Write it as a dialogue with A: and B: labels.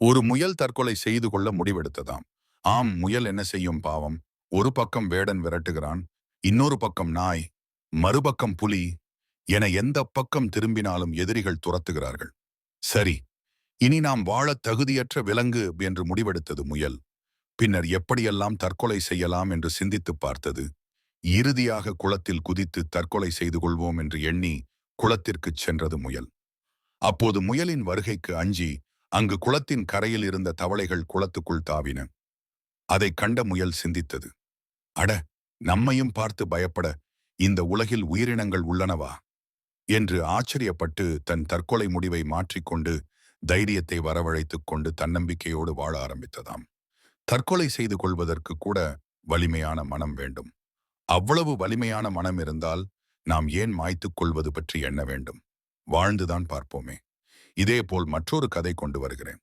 A: ஒரு முயல் தற்கொலை செய்து கொள்ள முடிவெடுத்ததாம். ஆம், முயல் என்ன செய்யும் பாவம்? ஒரு பக்கம் வேடன் விரட்டுகிறான், இன்னொரு பக்கம் நாய், மறுபக்கம் புலி என எந்த பக்கம் திரும்பினாலும் எதிரிகள் துரத்துகிறார்கள். சரி, இனி நாம் வாழத் தகுதியற்ற விலங்கு என்று முடிவெடுத்தது முயல். பின்னர் எப்படியெல்லாம் தற்கொலை செய்யலாம் என்று சிந்தித்துப் பார்த்தது. இறுதியாக குளத்தில் குதித்து தற்கொலை செய்து கொள்வோம் என்று எண்ணி குளத்திற்குச் சென்றது முயல். அப்போது முயலின் வருகைக்கு அஞ்சி அங்கு குளத்தின் கரையில் இருந்த தவளைகள் குளத்துக்குள் தாவின. அதைக் கண்ட முயல் சிந்தித்தது. அட, நம்மையும் பார்த்து பயப்பட இந்த உலகில் உயிரினங்கள் உள்ளனவா என்று ஆச்சரியப்பட்டு தன் தற்கொலை முடிவை மாற்றிக்கொண்டு தைரியத்தை வரவழைத்துக் கொண்டு தன்னம்பிக்கையோடு வாழ ஆரம்பித்ததாம். தற்கொலை செய்து கொள்வதற்கு கூட வலிமையான மனம் வேண்டும். அவ்வளவு வலிமையான மனம் இருந்தால் நாம் ஏன் மாய்த்துக் கொள்வது பற்றி எண்ண வேண்டும்? வாழ்ந்துதான் பார்ப்போமே. இதேபோல் மற்றொரு கதை கொண்டு வருகிறேன்.